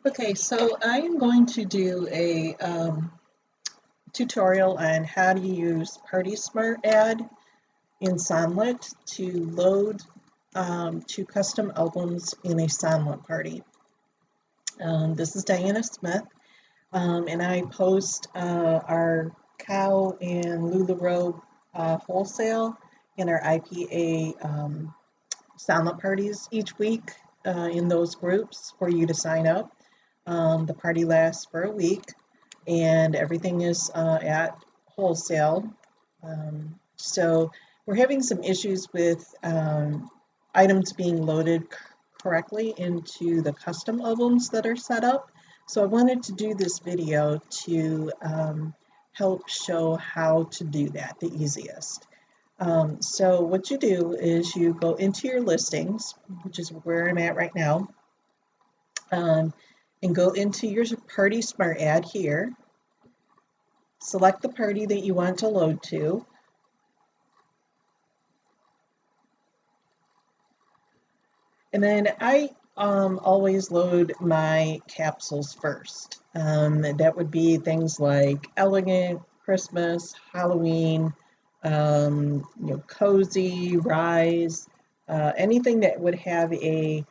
Okay, so I'm going to do a tutorial on how to use PartySmartAdd in Sonlet to load two custom albums in a Sonlet party. This is Diana Smith, and I post our cow and LuLaRoe wholesale and our IPA Sonlet parties each week in those groups for you to sign up. The party lasts for a week and everything is at wholesale. So we're having some issues with items being loaded correctly into the custom albums that are set up. So I wanted to do this video to help show how to do that the easiest. So what you do is you go into your listings, which is where I'm at right now, and go into your PartySmartAdd here. Select the party that you want to load to. And then I always load my capsules first. That would be things like elegant, Christmas, Halloween, cozy, rise, anything that would have a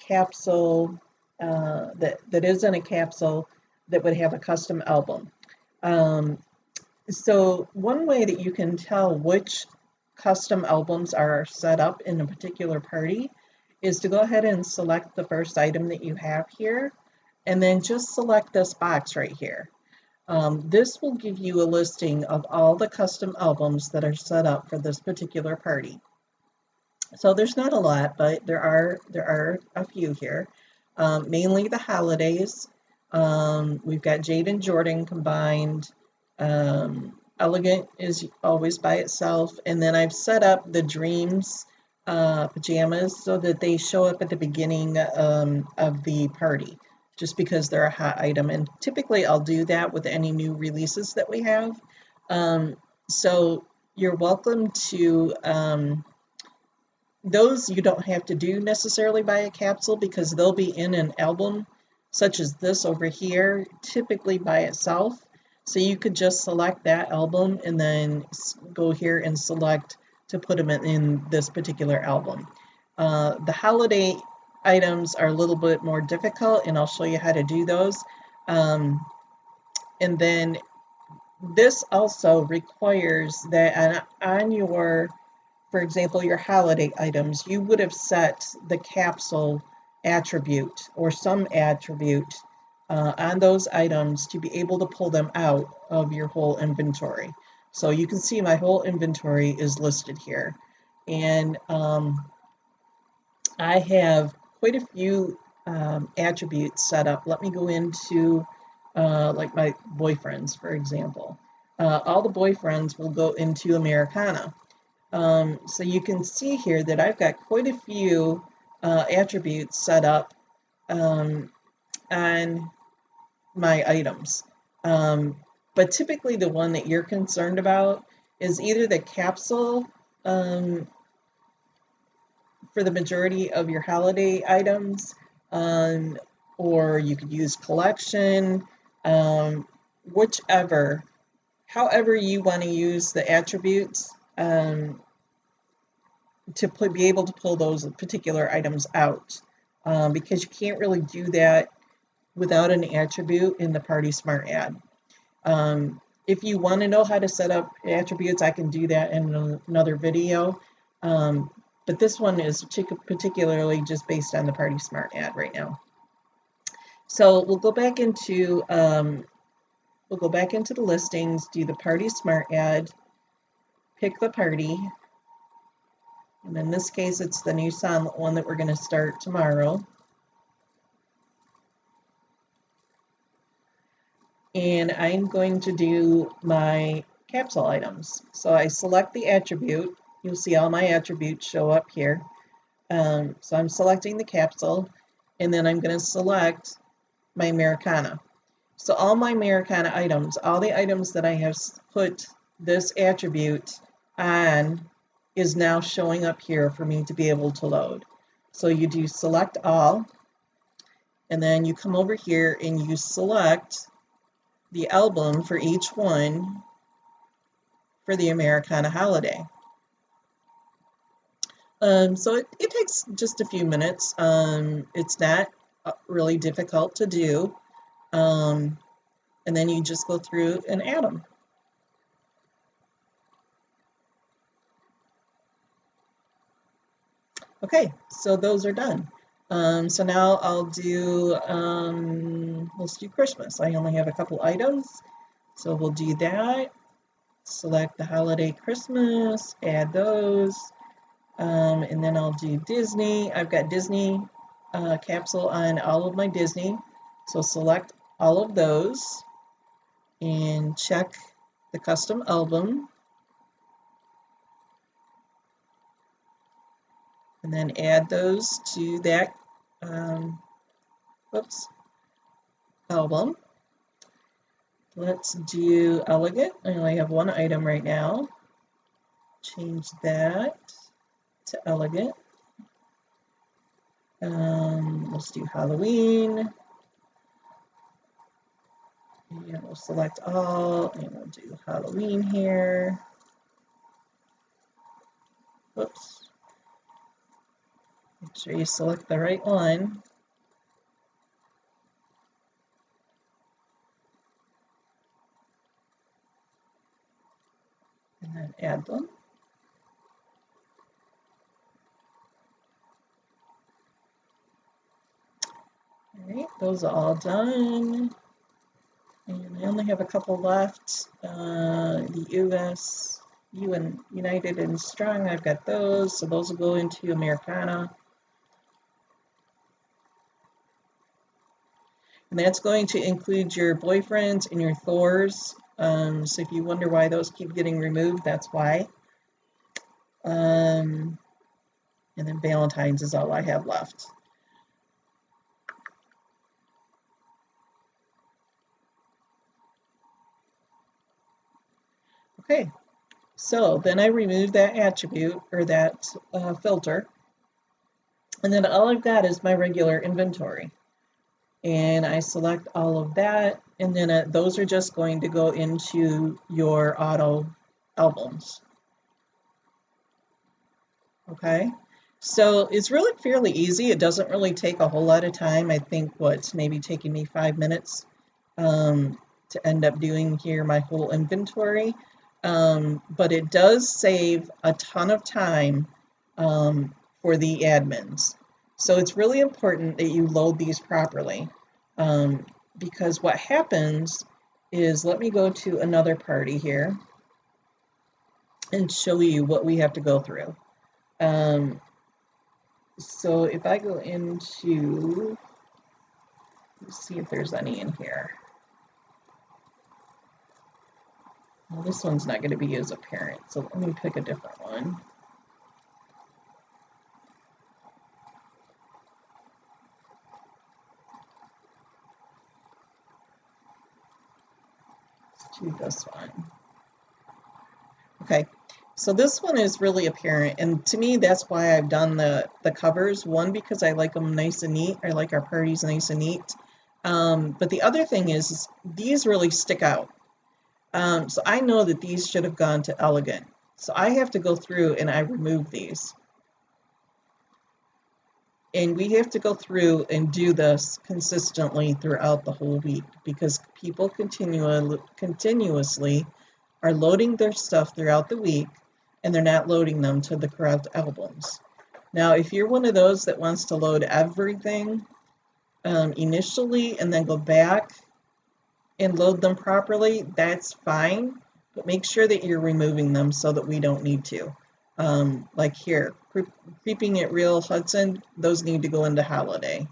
capsule that isn't a capsule that would have a custom album. So one way that you can tell which custom albums are set up in a particular party is to go ahead and select the first item that you have here, and then just select this box right here. This will give you a listing of all the custom albums that are set up for this particular party. So there's not a lot, but there are a few here. Mainly the holidays. We've got Jade and Jordan combined. Elegant is always by itself. And then I've set up the Dreams pajamas so that they show up at the beginning of the party, just because they're a hot item. And typically I'll do that with any new releases that we have. So you're welcome to, those you don't have to do necessarily by a capsule because they'll be in an album such as this over here, typically by itself. So you could just select that album and then go here and select to put them in this particular album. The holiday items are a little bit more difficult, and I'll show you how to do those. And then this also requires that on your, for example, your holiday items, you would have set the capsule attribute or some attribute on those items to be able to pull them out of your whole inventory. So you can see my whole inventory is listed here. And I have quite a few attributes set up. Let me go into like my boyfriends, for example. All the boyfriends will go into Americana. So you can see here that I've got quite a few attributes set up on my items. But typically the one that you're concerned about is either the capsule for the majority of your holiday items, or you could use collection, whichever, however you want to use the attributes to be able to pull those particular items out, because you can't really do that without an attribute in the PartySmartAdd. If you want to know how to set up attributes, I can do that in another video. But this one is particularly just based on the PartySmartAdd right now. So we'll go back into the listings, do the PartySmartAdd, pick the party, and in this case it's the new Sonlet one that we're going to start tomorrow. And I'm going to do my capsule items. So I select the attribute. You'll see all my attributes show up here. So I'm selecting the capsule, and then I'm going to select my Americana. So all my Americana items, all the items that I have put this attribute on, is now showing up here for me to be able to load. So you do select all, And then you come over here and you select the album for each one for the Americana holiday. So it takes just a few minutes. It's not really difficult to do. And then you just go through and add them. Okay, so those are done. So now I'll do, let's do Christmas. I only have a couple items, so we'll do that. Select the holiday Christmas, add those, and then I'll do Disney. I've got Disney capsule on all of my Disney, so select all of those and check the custom album. And then add those to that album. Let's do elegant. I only have one item right now. Change that to elegant. Let's do Halloween. And we'll select all, and we'll do Halloween here. Whoops. Make sure you select the right one. And then add them. All right, those are all done. And I only have a couple left. The US, United and Strong, I've got those. So those will go into Americana. And that's going to include your boyfriends and your Thors. So if you wonder why those keep getting removed, that's why. And then Valentine's is all I have left. Okay, so then I remove that attribute or that filter. And then all I've got is my regular inventory. And I select all of that, and then those are just going to go into your auto albums. Okay, so it's really fairly easy. It doesn't really take a whole lot of time. I think what's maybe taking me 5 minutes to end up doing here my whole inventory. But it does save a ton of time for the admins. So it's really important that you load these properly, because what happens is, let me go to another party here and show you what we have to go through. So if I go into, let's see if there's any in here. Well, this one's not going to be as apparent, so let me pick a different one. Let's do this one. Okay, so this one is really apparent, and to me that's why I've done the covers. One, because I like them nice and neat. I like our parties nice and neat. But the other thing is these really stick out. So I know that these should have gone to elegant. So I have to go through and I remove these. And we have to go through and do this consistently throughout the whole week, because people continuously are loading their stuff throughout the week, and they're not loading them to the correct albums. Now, if you're one of those that wants to load everything initially and then go back and load them properly, that's fine, but make sure that you're removing them so that we don't need to. Like here, Creeping It Real Hudson, those need to go into holiday.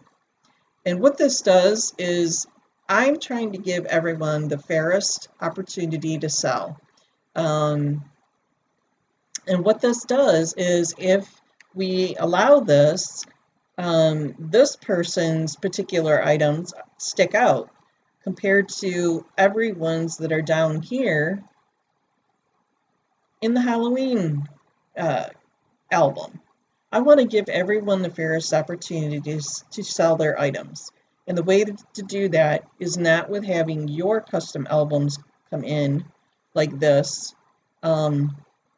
And what this does is, I'm trying to give everyone the fairest opportunity to sell. And what this does is, if we allow this, this person's particular items stick out compared to everyone's that are down here in the Halloween album. I want to give everyone the fairest opportunities to sell their items. And the way to do that is not with having your custom albums come in like this.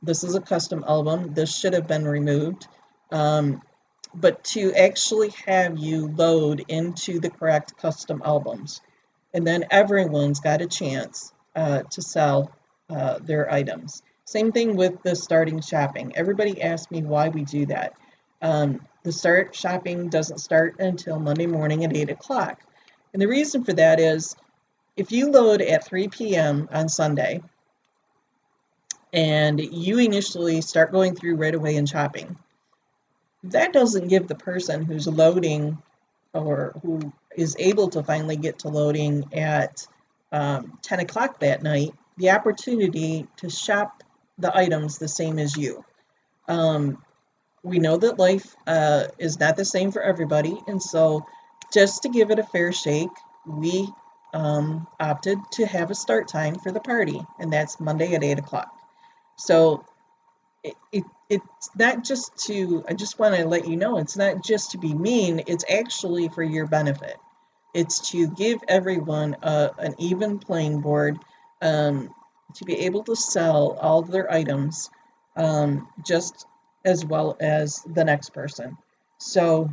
This is a custom album. This should have been removed. But to actually have you load into the correct custom albums. And then everyone's got a chance to sell their items. Same thing with the starting shopping. Everybody asks me why we do that. The start shopping doesn't start until Monday morning at 8 o'clock. And the reason for that is if you load at 3 p.m. on Sunday and you initially start going through right away and shopping, that doesn't give the person who's loading or who is able to finally get to loading at 10 o'clock that night the opportunity to shop the items the same as you. We know that life is not the same for everybody, and so just to give it a fair shake, we opted to have a start time for the party, and that's Monday at 8 o'clock. So it's not just to, I just want to let you know, it's not just to be mean, it's actually for your benefit. It's to give everyone an even playing board, to be able to sell all of their items just as well as the next person. So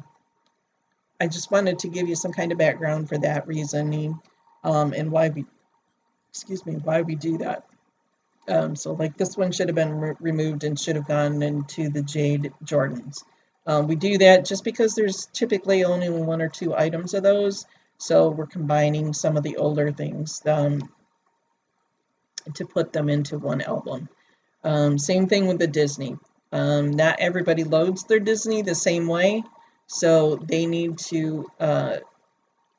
I just wanted to give you some kind of background for that reasoning, and why we do that. So like this one should have been removed and should have gone into the Jade Jordans. We do that just because there's typically only 1 or 2 items of those, so we're combining some of the older things to put them into one album. Same thing with the Disney. Not everybody loads their Disney the same way, so they need to,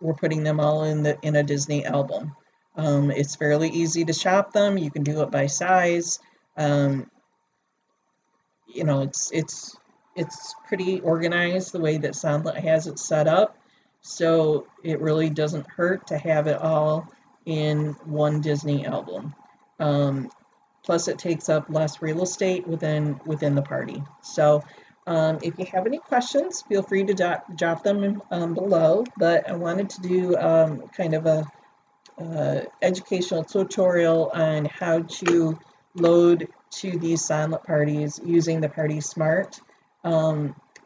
we're putting them all in a Disney album. It's fairly easy to shop them. You can do it by size. You know, it's pretty organized the way that Sonlet has it set up. So it really doesn't hurt to have it all in one Disney album. Plus it takes up less real estate within the party. So if you have any questions, feel free to drop them below. But I wanted to do kind of a educational tutorial on how to load to these Sonlet parties using the PartySmart,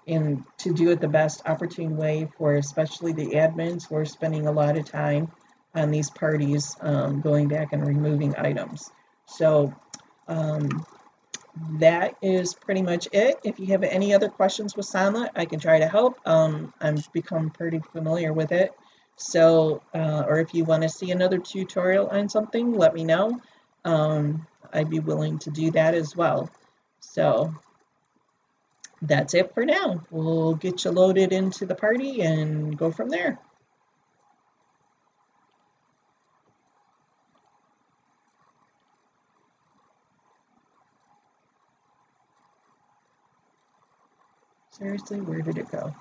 and to do it the best opportune way for especially the admins who are spending a lot of time on these parties, going back and removing items. So that is pretty much it. If you have any other questions with Sonlet, I can try to help. I've become pretty familiar with it. So, or if you want to see another tutorial on something, let me know. I'd be willing to do that as well. So that's it for now. We'll get you loaded into the party and go from there. Seriously, where did it go?